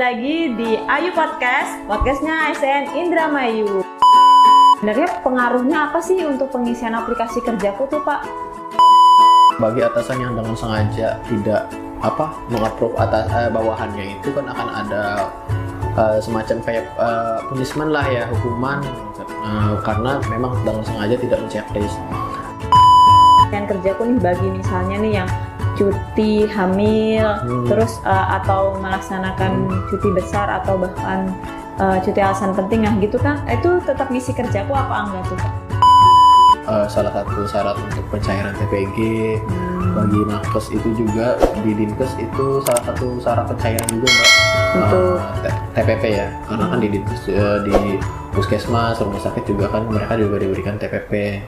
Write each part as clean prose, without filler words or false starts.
Lagi di Ayu Podcast, podcastnya ASN Indramayu. Sebenarnya pengaruhnya apa sih untuk pengisian aplikasi kerjaku tuh Pak? Bagi atasan yang dengan sengaja tidak mengapprove bawahannya itu kan akan ada semacam kayak punishment lah ya, hukuman karena memang dengan sengaja tidak men-checklist. Yang kerjaku nih bagi misalnya nih yang cuti hamil, terus atau melaksanakan cuti besar atau bahkan cuti alasan penting gitu kan, itu tetap ngisi kerjaku apa enggak tuh Pak? Salah satu syarat untuk pencairan TPG bagi nakes itu juga di Dinkes itu salah satu syarat pencairan juga Mbak, untuk TPP ya, karena kan di Dinkes di puskesmas, rumah sakit juga kan mereka juga diberikan TPP.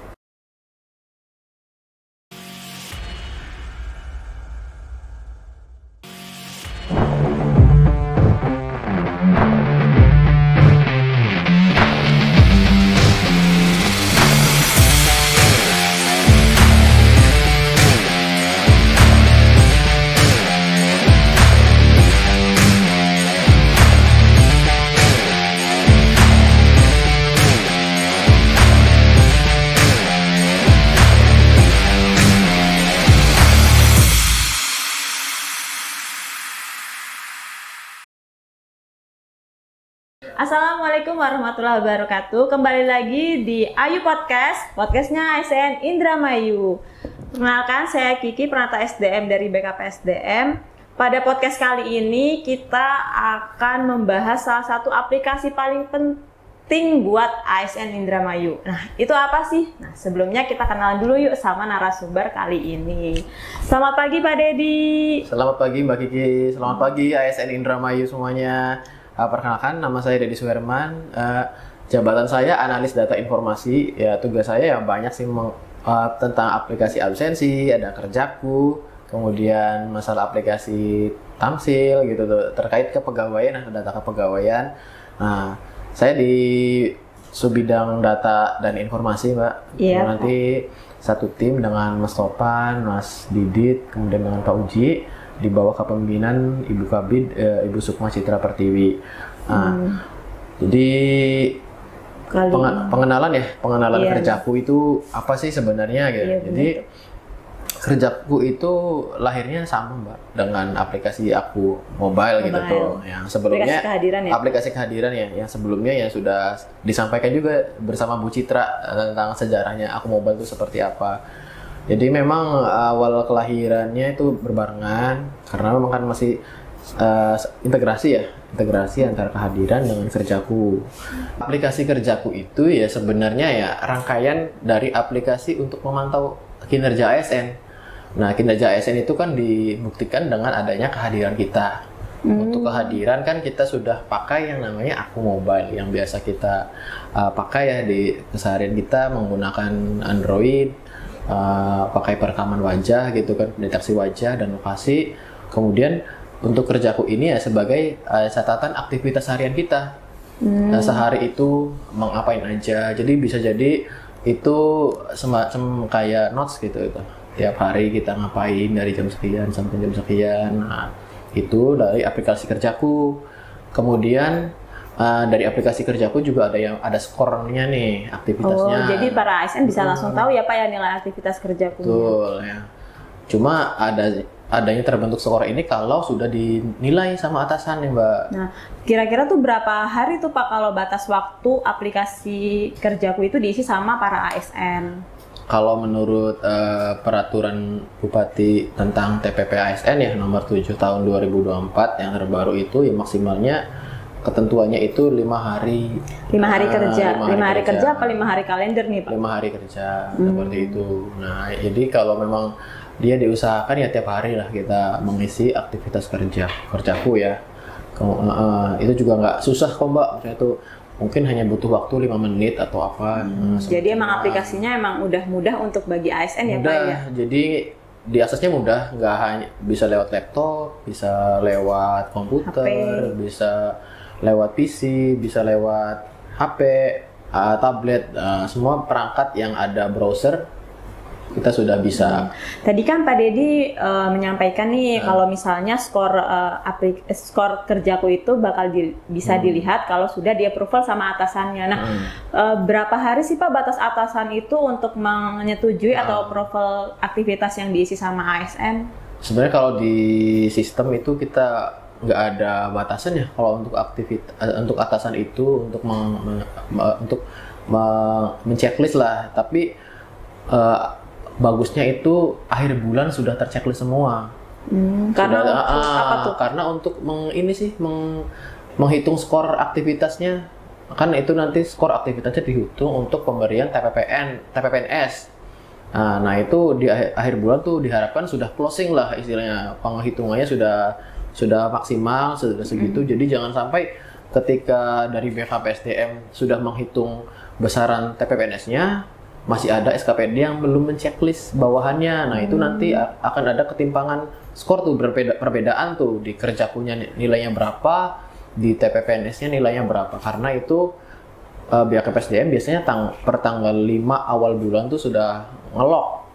Assalamualaikum warahmatullahi wabarakatuh. Kembali lagi di Ayu Podcast, podcastnya ASN Indramayu. Perkenalkan, saya Kiki, penata SDM dari BKPSDM. Pada podcast kali ini kita akan membahas salah satu aplikasi paling penting buat ASN Indramayu. Nah, itu apa sih? Nah, sebelumnya kita kenalan dulu yuk sama narasumber kali ini. Selamat pagi Pak Dedi. Selamat pagi Mbak Kiki, selamat pagi ASN Indramayu semuanya. Perkenalkan, nama saya Dedi Suherman. Jabatan saya analis data informasi. Ya, tugas saya yang banyak sih tentang aplikasi absensi, ada kerjaku, kemudian masalah aplikasi tamsil gitu tuh, terkait kepegawaian, ada data kepegawaian. Nah, saya di subbidang data dan informasi, Mbak. Iya. Nanti satu tim dengan Mas Topan, Mas Didit, kemudian dengan Pak Uji, di bawah kepemimpinan Ibu Kabid, Ibu Sukma Citra Pertiwi. Nah, jadi pengenalan iya, kerjaku itu apa sih sebenarnya gitu. Iya, jadi kerjaku itu lahirnya sama Mbak dengan aplikasi aku mobile gitu tuh. Yang sebelumnya aplikasi kehadiran ya, yang sebelumnya ya sudah disampaikan juga bersama Bu Citra tentang sejarahnya aku mobile itu seperti apa. Jadi memang awal kelahirannya itu berbarengan karena memang kan masih integrasi antara kehadiran dengan kerjaku. Aplikasi kerjaku itu ya sebenarnya ya rangkaian dari aplikasi untuk memantau kinerja ASN. Nah, kinerja ASN itu kan dibuktikan dengan adanya kehadiran kita. Untuk kehadiran kan kita sudah pakai yang namanya Aku Mobile yang biasa kita pakai ya di keseharian kita menggunakan Android. Pakai perekaman wajah gitu kan, deteksi wajah dan lokasi. Kemudian untuk kerjaku ini ya sebagai catatan aktivitas harian kita. Nah, sehari itu mengapain aja. Jadi bisa jadi itu semacam kayak notes gitu. Tiap hari kita ngapain dari jam sekian sampai jam sekian. Nah, itu dari aplikasi kerjaku. Kemudian dari aplikasi kerjaku juga ada skornya nih aktivitasnya. Oh, jadi para ASN bisa langsung tahu ya Pak ya nilai aktivitas kerjaku. Betul ya. Cuma adanya terbentuk skor ini kalau sudah dinilai sama atasan nih Mbak. Nah, kira-kira tuh berapa hari tuh Pak kalau batas waktu aplikasi kerjaku itu diisi sama para ASN? Kalau menurut peraturan Bupati tentang TPP ASN ya nomor 7 tahun 2024 yang terbaru itu ya maksimalnya ketentuannya itu 5 hari. 5 hari kerja. 5 hari kerja apa 5 hari kalender nih Pak? 5 hari kerja seperti itu. Nah, jadi kalau memang dia diusahakan ya tiap hari lah kita mengisi aktivitas kerjaku ya. Itu juga nggak susah kok Mbak. Maksudnya itu mungkin hanya butuh waktu 5 menit atau apa. Jadi emang aplikasinya emang udah mudah untuk bagi ASN ya Pak ya? Jadi diaksesnya mudah, nggak hanya bisa lewat laptop, bisa lewat komputer, HP. Bisa lewat PC, bisa lewat HP, tablet, semua perangkat yang ada browser kita sudah bisa. Tadi kan Pak Dedi menyampaikan nih kalau misalnya skor kerjaku itu bakal bisa dilihat kalau sudah di approval sama atasannya. Nah, berapa hari sih Pak batas atasan itu untuk menyetujui atau approval aktivitas yang diisi sama ASN? Sebenarnya kalau di sistem itu kita nggak ada batasan ya kalau untuk aktivitas untuk atasan itu untuk menceklis lah, tapi bagusnya itu akhir bulan sudah terchecklist semua. Karena apa tuh? Karena untuk menghitung skor aktivitasnya, kan itu nanti skor aktivitasnya dihitung untuk pemberian TPPNS. Nah itu di akhir bulan tuh diharapkan sudah closing lah istilahnya, penghitungannya sudah maksimal, sudah segitu. Jadi jangan sampai ketika dari BKPSDM sudah menghitung besaran TPPNS-nya, masih ada SKPD yang belum menceklis bawahannya. Nah itu nanti akan ada ketimpangan skor tuh, perbedaan tuh di kerjakunya nilainya berapa, di TPPNS-nya nilainya berapa. Karena itu BKPSDM biasanya per tanggal 5 awal bulan tuh sudah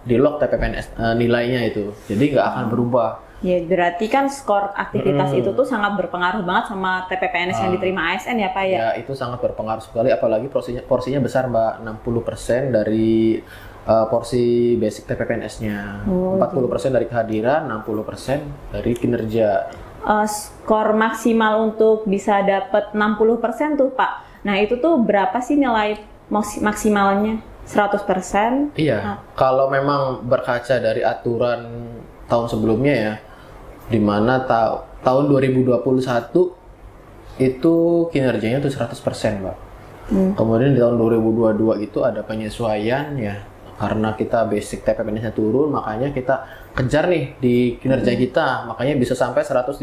di lock TPPNS nilainya itu, jadi nggak akan berubah. Ya berarti kan skor aktivitas itu tuh sangat berpengaruh banget sama TPPNS yang diterima ASN ya Pak ya? Ya itu sangat berpengaruh sekali, apalagi porsinya besar Mbak, 60% dari porsi basic TPPNS-nya. 40% dari kehadiran, 60% dari kinerja. Skor maksimal untuk bisa dapat 60% tuh Pak. Nah itu tuh berapa sih nilai maksimalnya? 100%? Iya, kalau memang berkaca dari aturan tahun sebelumnya ya, di mana tahun 2021 itu kinerjanya tuh 100% Mbak. Kemudian di tahun 2022 itu ada penyesuaian ya, karena kita basic TPPNS-nya turun, makanya kita kejar nih di kinerja kita, makanya bisa sampai 135%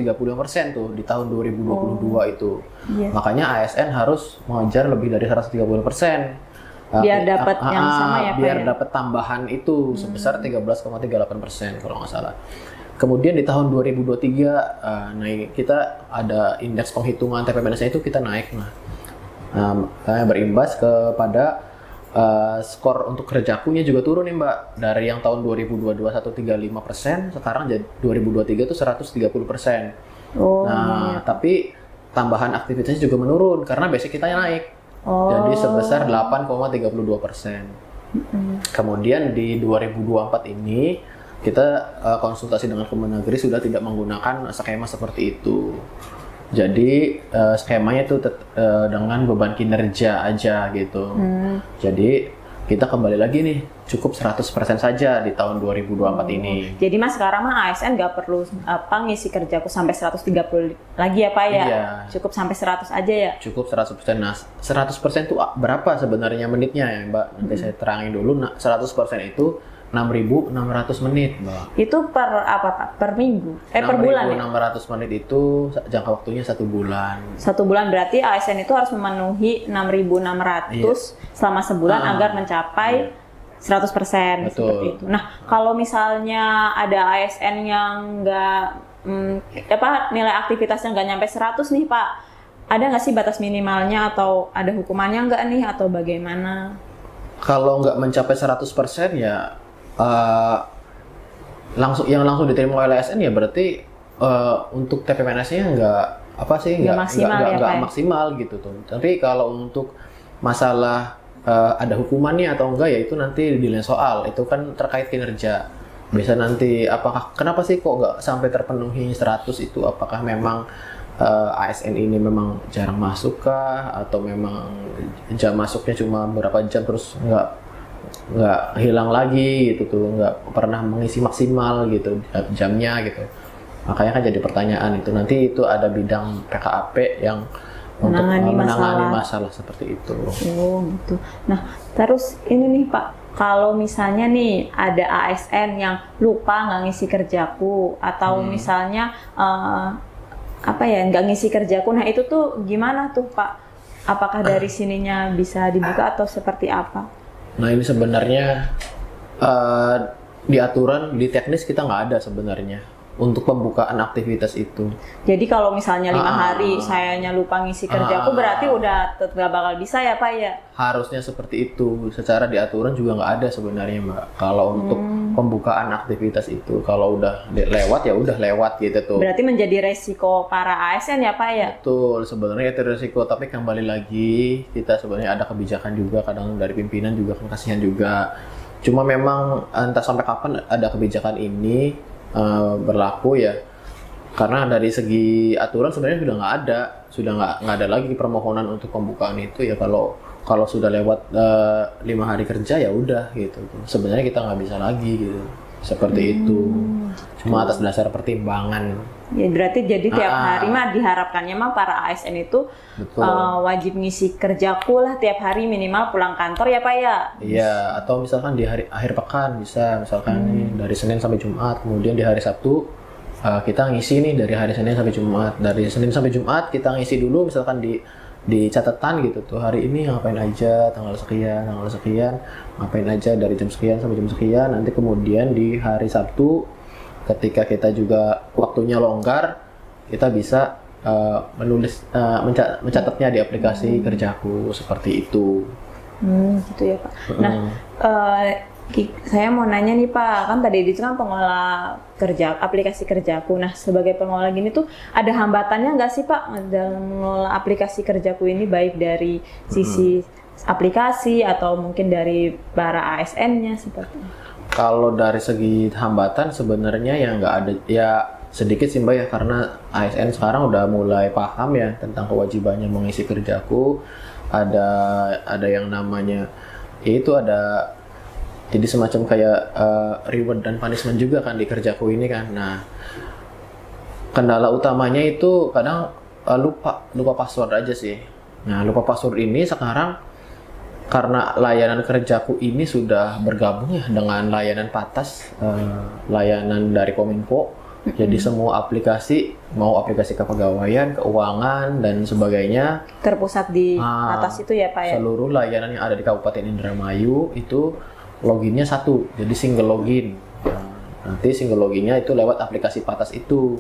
tuh di tahun 2022 itu. Yes. Makanya ASN harus mengejar lebih dari 130%. Biar dapat yang sama ya Pak biar ya? dapat tambahan itu sebesar 13,38% kalau nggak salah. Kemudian di tahun 2023, kita ada indeks penghitungan TPPNS itu kita naik. Berimbas kepada skor untuk kerjakunya juga turun nih Mbak. Dari yang tahun 2022 135%, sekarang jadi 2023 itu 130%. Tapi tambahan aktivitasnya juga menurun karena basic kita naik. Jadi sebesar 8,32%. Kemudian di 2024 ini kita konsultasi dengan Kemendagri sudah tidak menggunakan skema seperti itu. Jadi skemanya itu dengan beban kinerja aja gitu. Jadi kita kembali lagi nih, cukup 100% saja di tahun 2024 ini. Jadi Mas sekarang mah ASN nggak perlu ngisi kerjaku sampai 130 lagi ya Pak ya? Iya. Cukup sampai 100 aja ya? Cukup 100%. Nah, 100% itu berapa sebenarnya menitnya ya Mbak? Nanti saya terangin dulu. Nah, 100% itu 6.600 menit Mbak. Itu per apa Pak? Per minggu? Per bulan ya? 6.600 menit itu jangka waktunya 1 bulan. 1 bulan berarti ASN itu harus memenuhi 6.600 selama sebulan agar mencapai 100% seperti itu. Nah, kalau misalnya ada ASN yang nilai aktivitasnya nggak nyampe 100 nih Pak, ada nggak sih batas minimalnya atau ada hukumannya nggak nih atau bagaimana? Kalau nggak mencapai 100% ya langsung diterima oleh ASN ya berarti untuk TPPNS-nya nggak maksimal gitu tuh. Tapi kalau untuk masalah ada hukumannya atau enggak ya itu nanti dinilai soal, itu kan terkait kinerja. Bisa nanti kenapa sih kok nggak sampai terpenuhi 100 itu, apakah memang ASN ini memang jarang masuk kah, atau memang jam masuknya cuma beberapa jam terus nggak hilang lagi gitu tuh, nggak pernah mengisi maksimal gitu jamnya gitu. Makanya kan jadi pertanyaan itu, nanti itu ada bidang PKAP yang untuk menangani masalah seperti itu. Oh gitu. Nah terus ini nih Pak, kalau misalnya nih ada ASN yang lupa nggak ngisi kerjaku atau misalnya nggak ngisi kerjaku, nah itu tuh gimana tuh Pak? Apakah dari sininya bisa dibuka atau seperti apa? Nah ini sebenarnya di aturan, di teknis kita nggak ada sebenarnya untuk pembukaan aktivitas itu. Jadi kalau misalnya 5 hari sayanya lupa ngisi kerjaku, berarti udah nggak bakal bisa ya Pak ya? Harusnya seperti itu. Secara di aturan juga nggak ada sebenarnya Mbak. Kalau untuk pembukaan aktivitas itu, kalau udah lewat ya udah lewat gitu tuh. Berarti menjadi resiko para ASN ya Pak ya? Betul, sebenarnya itu resiko. Tapi kembali lagi, kita sebenarnya ada kebijakan juga, kadang dari pimpinan juga kan kasihan juga. Cuma memang entah sampai kapan ada kebijakan ini berlaku ya, karena dari segi aturan sebenarnya sudah nggak ada lagi permohonan untuk pembukaan itu ya. Kalau sudah lewat 5 hari kerja ya udah gitu, sebenarnya kita nggak bisa lagi gitu, seperti itu. Cuma atas dasar pertimbangan ya. Berarti jadi tiap hari mah diharapkannya mah para ASN itu wajib ngisi kerjaku lah tiap hari minimal pulang kantor ya Pak ya? Iya, atau misalkan di hari akhir pekan bisa, misalkan nih, dari Senin sampai Jumat, kemudian di hari Sabtu kita ngisi nih dari hari Senin sampai Jumat. Dari Senin sampai Jumat kita ngisi dulu misalkan di catatan gitu tuh, hari ini ngapain aja, tanggal sekian ngapain aja dari jam sekian sampai jam sekian. Nanti kemudian di hari Sabtu ketika kita juga waktunya longgar, kita bisa mencatatnya di aplikasi kerjaku, seperti itu. Gitu ya Pak. Nah, saya mau nanya nih Pak, kan tadi itu kan pengelola aplikasi kerjaku. Nah, sebagai pengelola gini tuh ada hambatannya nggak sih Pak dalam mengelola aplikasi kerjaku ini, baik dari sisi aplikasi atau mungkin dari para ASN-nya seperti itu? Kalau dari segi hambatan sebenarnya ya nggak ada, ya sedikit sih Mbak ya, karena ASN sekarang udah mulai paham ya tentang kewajibannya mengisi kerjaku. Ada yang namanya itu ada jadi semacam kayak reward dan punishment juga kan di kerjaku ini kan. Nah, kendala utamanya itu kadang lupa password aja sih. Nah, lupa password ini sekarang karena layanan kerjaku ini sudah bergabung ya dengan layanan PATAS, layanan dari Kominfo. Jadi semua aplikasi, mau aplikasi kepegawaian, keuangan, dan sebagainya terpusat di atas itu ya Pak ya? Seluruh layanan yang ada di Kabupaten Indramayu itu loginnya satu, jadi single login. Nah, nanti single loginnya itu lewat aplikasi PATAS itu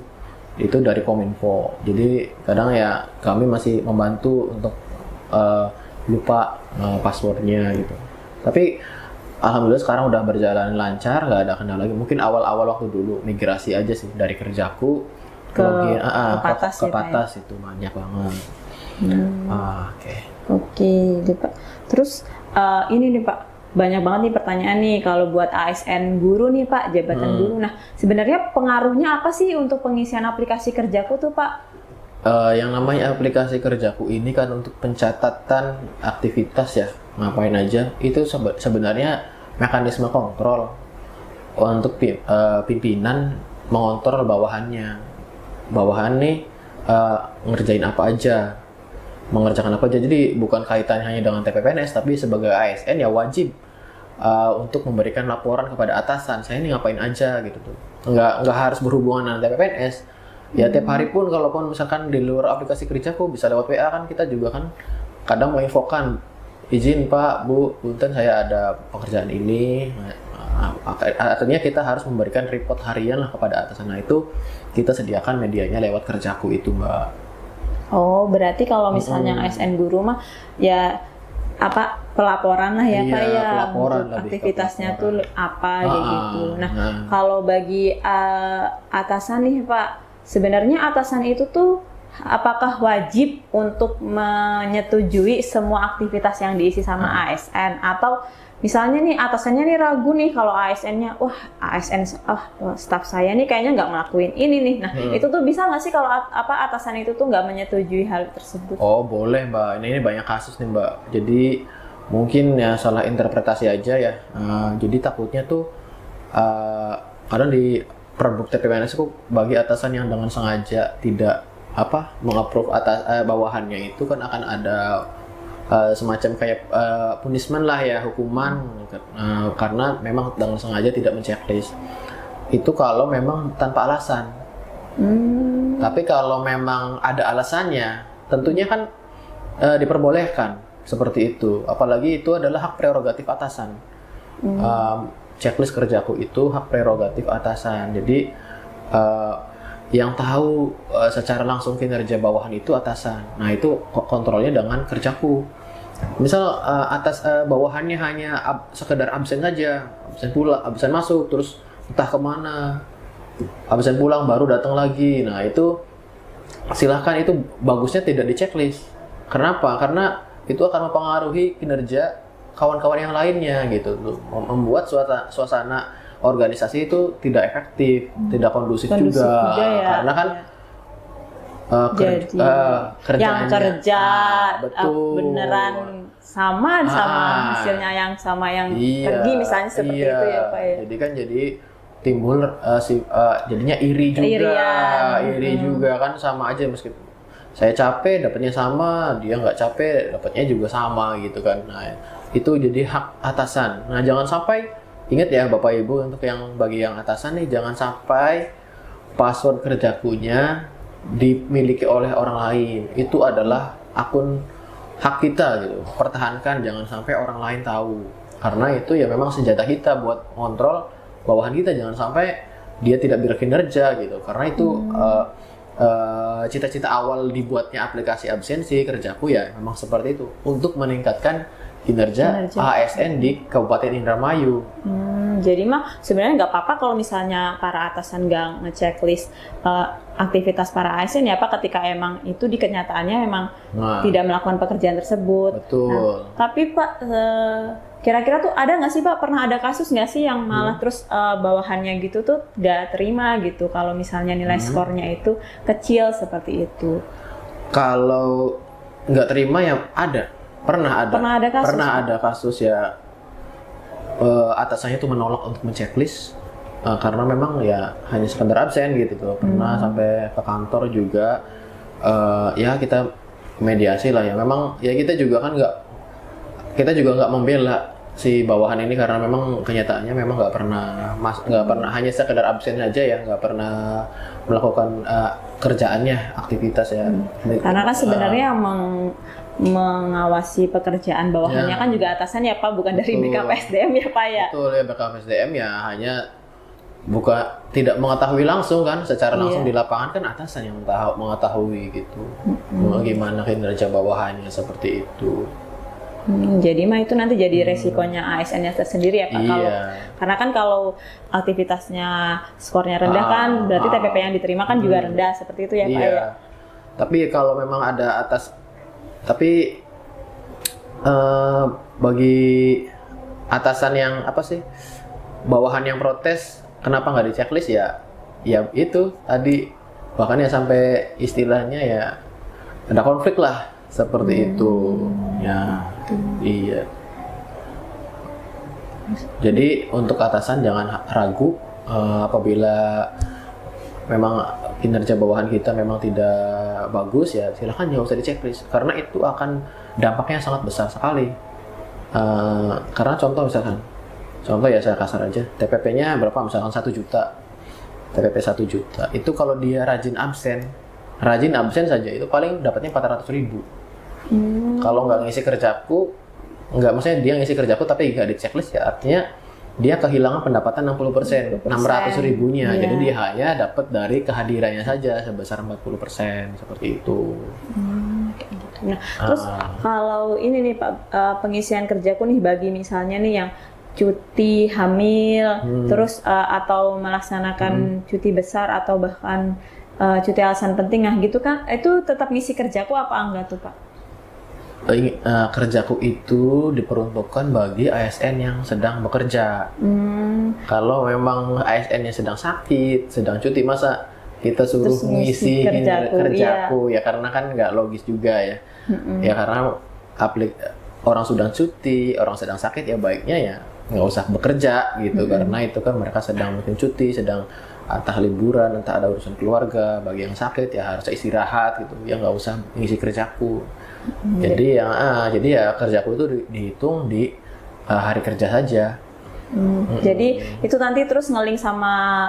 dari Kominfo. Jadi kadang ya kami masih membantu untuk lupa passwordnya gitu. Tapi alhamdulillah sekarang udah berjalan lancar, nggak ada kendala lagi. Mungkin awal-awal waktu dulu migrasi aja sih dari kerjaku ke login ke PATAS itu banyak banget. Oke, Pak. Terus ini nih Pak, banyak banget nih pertanyaan nih kalau buat ASN guru nih Pak, jabatan guru. Nah, sebenarnya pengaruhnya apa sih untuk pengisian aplikasi kerjaku tuh Pak? Yang namanya aplikasi kerjaku ini kan untuk pencatatan aktivitas ya, ngapain aja. Itu sebenarnya mekanisme kontrol untuk pimpinan mengontrol bawahannya. Bawahan nih ngerjain apa aja, mengerjakan apa aja. Jadi bukan kaitannya hanya dengan TPPNS, tapi sebagai ASN ya wajib untuk memberikan laporan kepada atasan. Saya ini ngapain aja gitu tuh. Nggak harus berhubungan dengan TPPNS. Ya tiap hari pun, kalaupun misalkan di luar aplikasi kerjaku bisa lewat WA kan, kita juga kan kadang menginfokan, izin Pak, Bu, punten saya ada pekerjaan ini. Artinya kita harus memberikan report harian lah kepada atasan. Nah itu kita sediakan medianya lewat kerjaku itu Mbak. Oh, berarti kalau misalnya ASN guru mah ya pelaporan lah ya Pak ya, pelaporan untuk aktivitasnya tuh apa gitu. Nah, kalau bagi atasan nih Pak, sebenarnya atasan itu tuh apakah wajib untuk menyetujui semua aktivitas yang diisi sama ASN, atau misalnya nih atasannya nih ragu nih kalau ASN-nya, staf saya nih kayaknya nggak ngelakuin ini nih. Nah, itu tuh bisa nggak sih kalau atasan itu tuh nggak menyetujui hal tersebut? Oh, boleh Mbak. Ini banyak kasus nih Mbak. Jadi mungkin ya salah interpretasi aja ya. Jadi takutnya tuh kadang di produk TPPNS itu bagi atasan yang dengan sengaja tidak mengapprove bawahannya, itu kan akan ada semacam kayak punishment lah ya, hukuman karena memang dengan sengaja tidak menceklis. Itu kalau memang tanpa alasan. Tapi kalau memang ada alasannya, tentunya kan diperbolehkan seperti itu. Apalagi itu adalah hak prerogatif atasan. Checklist kerjaku itu hak prerogatif atasan. Jadi eh, yang tahu secara langsung kinerja bawahan itu atasan. Nah itu kontrolnya dengan kerjaku. Misal bawahannya hanya sekedar absen saja, absen pulang, absen masuk, terus entah kemana, absen pulang baru datang lagi. Nah itu silahkan, itu bagusnya tidak di checklist. Kenapa? Karena itu akan mempengaruhi kinerja kawan-kawan yang lainnya gitu, membuat suasana organisasi itu tidak efektif, tidak kondusif juga ya. Karena kan yang kerja betul. Beneran sama hasilnya yang sama yang pergi misalnya seperti itu ya Pak ya. Jadi kan timbul jadinya iri juga kan, sama aja meskipun saya capek dapatnya sama, dia nggak capek dapatnya juga sama gitu kan. Nah itu jadi hak atasan. Nah jangan sampai, ingat ya Bapak Ibu, untuk bagi yang atasan nih, jangan sampai password kerjakunya dimiliki oleh orang lain. Itu adalah akun hak kita gitu. Pertahankan, jangan sampai orang lain tahu. Karena itu ya memang senjata kita buat ngontrol bawahan kita, jangan sampai dia tidak berkinerja gitu. Karena itu cita-cita awal dibuatnya aplikasi absensi kerjaku ya memang seperti itu, untuk meningkatkan kinerja ASN di Kabupaten Indramayu. Jadi mah sebenarnya nggak apa-apa kalau misalnya para atasan nggak ngechecklist aktivitas para ASN ya Pak, ketika emang itu di kenyataannya emang tidak melakukan pekerjaan tersebut. Betul. Nah, tapi Pak, kira-kira tuh ada nggak sih Pak, pernah ada kasus nggak sih yang malah terus bawahannya gitu tuh nggak terima gitu kalau misalnya nilai skornya itu kecil seperti itu? Kalau nggak terima ya pernah ada kasus ya, atasannya tuh menolak untuk menceklis karena memang ya hanya sekedar absen gitu tuh. Pernah sampai ke kantor juga, ya kita mediasi lah ya. Memang ya kita juga nggak membela si bawahan ini, karena memang kenyataannya memang nggak pernah hanya sekedar absen aja ya, nggak pernah melakukan kerjaannya, aktivitas ya. Karena kan sebenarnya mengawasi pekerjaan bawahannya kan juga atasan ya Pak, bukan dari BKPSDM ya Pak ya. Betul ya, BKPSDM ya hanya tidak mengetahui langsung kan, secara langsung di lapangan kan atasan yang mengetahui gitu. Bagaimana kinerja bawahannya seperti itu. Jadi mah itu nanti jadi resikonya ASN-nya tersendiri ya Pak. Karena kan kalau aktivitasnya skornya rendah kan berarti TPP yang diterima kan juga rendah, seperti itu ya Pak ya. Tapi kalau memang ada bagi atasan yang bawahan yang protes kenapa nggak di checklist ya itu tadi, bahkan ya sampai istilahnya ya ada konflik lah seperti itu ya. Iya. Jadi untuk atasan jangan ragu apabila memang kinerja bawahan kita memang tidak bagus ya silahkan jangan usah di checklist, karena itu akan dampaknya sangat besar sekali. Karena contoh ya saya kasar aja, TPP-nya berapa, misalkan 1 juta, TPP 1 juta itu kalau dia rajin absen saja itu paling dapatnya 400.000. Kalau nggak ngisi kerjaku, maksudnya dia ngisi kerjaku tapi nggak di checklist ya artinya dia kehilangan pendapatan 60%, 600.000-nya. Jadi dia hanya dapat dari kehadirannya saja sebesar 40%, seperti itu. Nah, terus kalau ini nih Pak, pengisian kerjaku nih bagi misalnya nih yang cuti hamil, terus atau melaksanakan cuti besar atau bahkan cuti alasan penting, nah gitu kan, itu tetap ngisi kerjaku apa enggak tuh Pak? Kerjaku itu diperuntukkan bagi ASN yang sedang bekerja. Kalau memang ASN-nya sedang sakit, sedang cuti, masa kita suruh ngisi kerjaku ya, karena kan nggak logis juga ya. Ya karena orang sedang cuti, orang sedang sakit ya baiknya ya nggak usah bekerja gitu, karena itu kan mereka sedang mungkin cuti, sedang entah liburan, entah ada urusan keluarga. Bagi yang sakit ya harus istirahat gitu, ya nggak usah ngisi kerjaku. Jadi ya kerjaku itu dihitung di hari kerja saja. Jadi itu nanti terus nge-link sama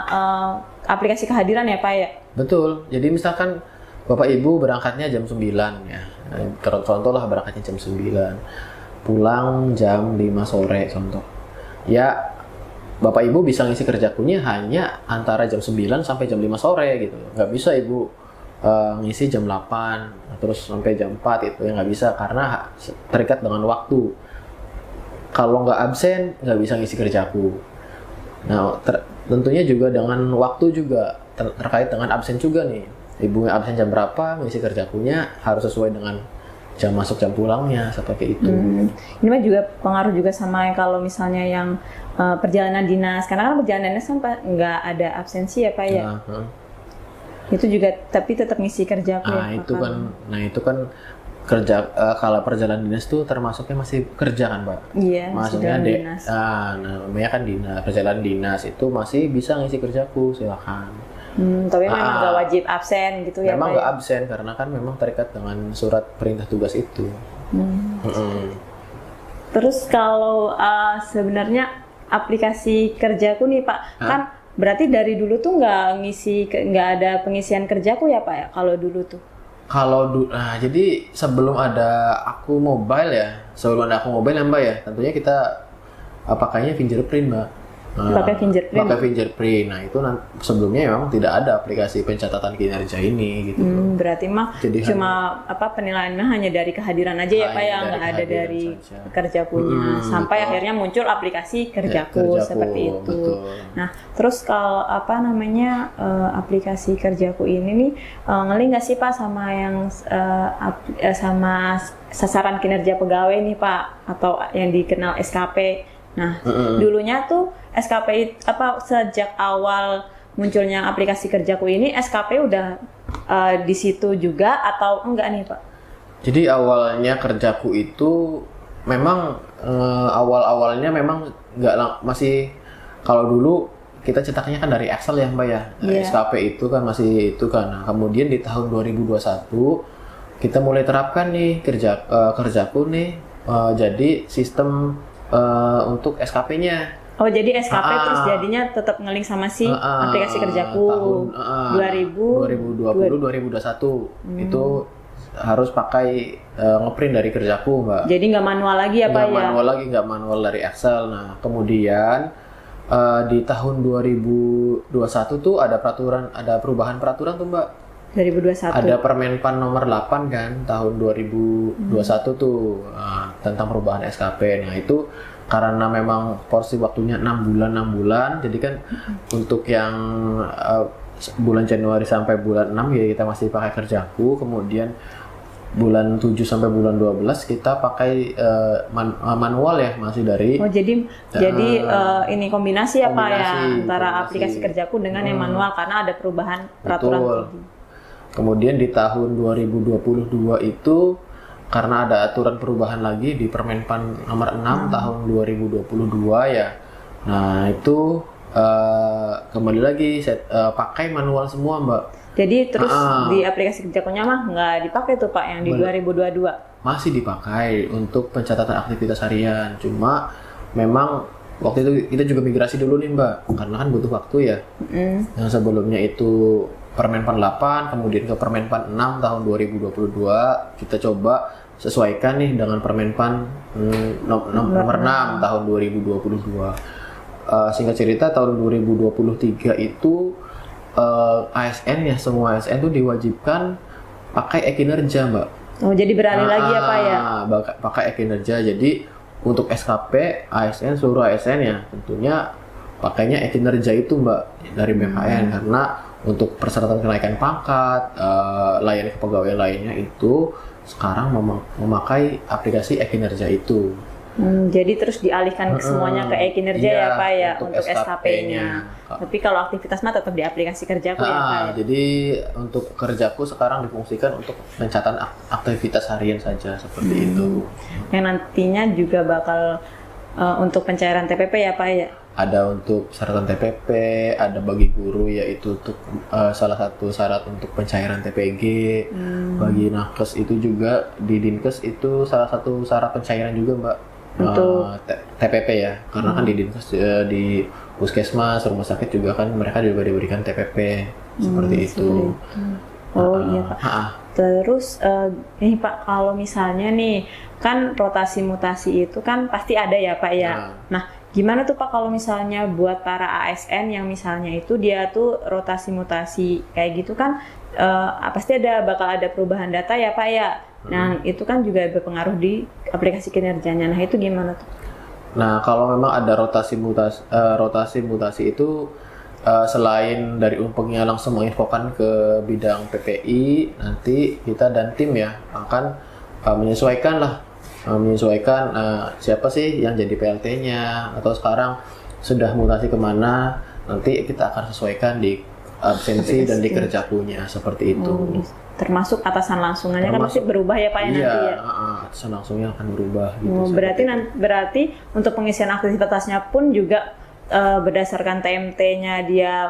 aplikasi kehadiran ya Pak ya? Betul. Jadi misalkan Bapak Ibu berangkatnya jam 9 ya. Contoh lah berangkatnya jam 9. Pulang jam 5 sore contoh. Ya Bapak Ibu bisa ngisi kerjakunya hanya antara jam 9 sampai jam 5 sore gitu. Nggak bisa Ibu ngisi jam 8 terus sampai jam 4 itu ya nggak bisa karena terikat dengan waktu. Kalau nggak absen nggak bisa ngisi kerjaku. Nah tentunya juga dengan waktu juga terkait dengan absen juga nih. Ibu absen jam berapa ngisi kerjakunya harus sesuai dengan jam masuk jam pulangnya seperti itu. Ini mah juga pengaruh juga sama kalau misalnya yang perjalanan dinas, karena kan perjalanan dinas kan nggak ada absensi ya Pak ya. Itu juga tapi tetap ngisi kerjaku ya Pak. Itu kan kerja kalau perjalanan dinas tuh termasuknya masih kerja kan Pak? Iya. Maksudnya dinas. Namanya kan dinas, perjalanan dinas itu masih bisa ngisi kerjaku, silakan. Tapi memang nggak wajib absen gitu ya Pak? Memang nggak absen karena kan memang terikat dengan surat perintah tugas itu. Terus kalau sebenarnya aplikasi kerjaku nih Pak, kan berarti dari dulu tuh nggak ada pengisian kerjaku ya Pak ya kalau dulu tuh? Jadi sebelum ada aku mobile ya Mbak ya, tentunya kita pakainya fingerprint Mbak. Pakai fingerprint. Nah itu sebelumnya memang tidak ada aplikasi pencatatan kinerja ini gitu. Berarti mah cuma penilaiannya hanya dari kehadiran aja ya Pak ya, nggak ada dari kerjakunya. Sampai akhirnya muncul aplikasi kerjaku seperti itu. Betul. Nah terus kalau aplikasi kerjaku ini nih ngelink nggak sih Pak sama yang sama sasaran kinerja pegawai nih Pak, atau yang dikenal SKP? Nah, dulunya tuh SKP sejak awal munculnya aplikasi kerjaku ini SKP udah di situ juga atau enggak nih Pak? Jadi awalnya kerjaku itu memang awalnya memang masih, kalau dulu kita cetaknya kan dari Excel ya Mbak ya. SKP itu kan masih itu kan. Nah, kemudian di tahun 2021 kita mulai terapkan nih kerjaku nih jadi sistem untuk SKP-nya. Oh jadi SKP terus jadinya tetap ngelink sama si aplikasi kerjaku tahun 2020-2021 itu harus pakai ngeprint dari kerjaku Mbak. Jadi nggak manual lagi ya Pak ya? Nggak manual dari Excel. Nah kemudian di tahun 2021 tuh ada perubahan peraturan tuh Mbak. 2021. Ada Permenpan nomor 8 kan tahun 2021 tuh tentang perubahan SKP. Nah itu karena memang porsi waktunya 6 bulan, jadi kan untuk yang bulan Januari sampai bulan 6 ya kita masih pakai kerjaku, kemudian bulan 7 sampai bulan 12 kita pakai manual ya, masih dari. Oh jadi ini kombinasi ya Pak ya antara aplikasi kerjaku dengan yang manual karena ada perubahan peraturan. Betul. Kemudian di tahun 2022 itu karena ada aturan perubahan lagi di Permenpan nomor 6 tahun 2022 ya. Nah, itu kembali lagi pakai manual semua, Mbak. Jadi terus di aplikasi kerjakunya mah nggak dipakai tuh Pak yang di 2022? Masih dipakai untuk pencatatan aktivitas harian. Cuma memang waktu itu kita juga migrasi dulu nih, Mbak. Karena kan butuh waktu ya. Yang sebelumnya itu Permenpan 8, kemudian ke Permenpan 6 tahun 2022, kita coba sesuaikan nih dengan Permenpan nomor 6 tahun 2022. Singkat cerita tahun 2023 itu ASN ya, semua ASN itu diwajibkan pakai e-kinerja Mbak. Oh jadi beralih lagi ya Pak ya? Pakai e-kinerja, jadi untuk SKP, ASN, seluruh ASN ya tentunya pakainya e-kinerja itu Mbak dari BKN karena untuk persyaratan kenaikan pangkat, layanan kepegawaian lainnya itu sekarang memakai aplikasi e-kinerja itu. Jadi terus dialihkan semuanya ke e-kinerja ya Pak ya untuk SKP-nya. Tapi kalau aktivitas mah tetap di aplikasi kerjaku ya Pak ya? Jadi untuk kerjaku sekarang difungsikan untuk pencatatan aktivitas harian saja seperti itu. Yang nantinya juga bakal untuk pencairan TPP ya Pak ya? Ada untuk syaratan TPP, ada bagi guru yaitu untuk salah satu syarat untuk pencairan TPG. Bagi nakes itu juga di Dinkes itu salah satu syarat pencairan juga Mbak. Untuk TPP ya, karena kan di Dinkes di puskesmas, rumah sakit juga kan mereka juga diberikan TPP seperti itu. Oh iya Pak. Terus ini Pak, kalau misalnya nih kan rotasi mutasi itu kan pasti ada ya Pak ya. Nah gimana tuh Pak kalau misalnya buat para ASN yang misalnya itu dia tuh rotasi mutasi kayak gitu kan, pasti bakal ada perubahan data ya Pak ya. Nah itu kan juga berpengaruh di aplikasi kinerjanya. Nah itu gimana tuh? Nah, kalau memang ada rotasi mutasi itu selain dari Unpengnya langsung menginfokan ke bidang PPI, nanti kita dan tim ya akan menyesuaikan siapa sih yang jadi PLT-nya, atau sekarang sudah mutasi kemana, nanti kita akan sesuaikan di absensi dan di kerjakunya seperti itu. Termasuk atasan langsungnya kan pasti berubah ya Pak ya nanti ya. Atasan langsungnya akan berubah gitu. Berarti untuk pengisian aktivitasnya pun juga berdasarkan TMT-nya dia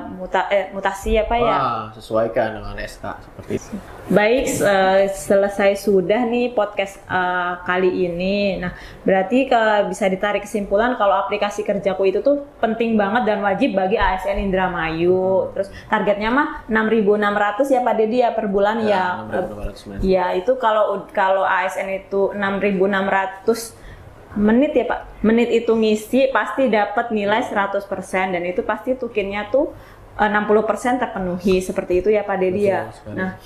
mutasi ya Pak ya. Sesuaikan dengan SK seperti itu. Baik, selesai sudah nih podcast kali ini. Nah, berarti bisa ditarik kesimpulan kalau aplikasi kerjaku itu tuh penting banget dan wajib bagi ASN Indramayu. Terus targetnya mah 6.600 ya Pak Dedi ya per bulan ya. 6.600. Ya, itu kalau ASN itu 6.600 menit ya Pak. Menit itu ngisi pasti dapat nilai 100% dan itu pasti tukinnya tuh 60% terpenuhi. Seperti itu ya Pak Dedi ya. Nah,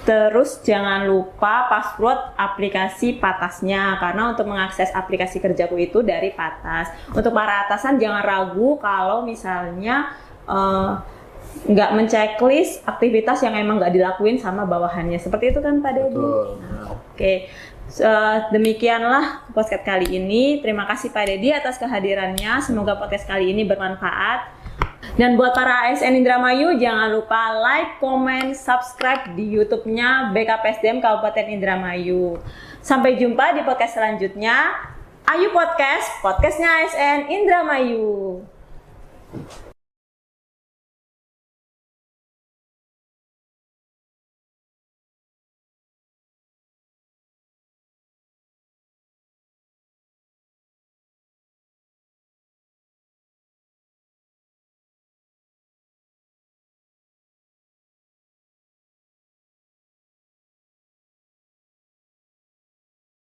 terus jangan lupa password aplikasi Patasnya, karena untuk mengakses aplikasi kerjaku itu dari Patas. Untuk para atasan jangan ragu kalau misalnya nggak menceklis aktivitas yang emang nggak dilakuin sama bawahannya. Seperti itu kan Pak Dedi? Nah, oke. Demikianlah podcast kali ini. Terima kasih Pak Dedi atas kehadirannya. Semoga podcast kali ini bermanfaat. Dan buat para ASN Indramayu, jangan lupa like, comment, subscribe di YouTube-nya BKPSDM Kabupaten Indramayu. Sampai jumpa di podcast selanjutnya. Ayu Podcast, podcastnya ASN Indramayu.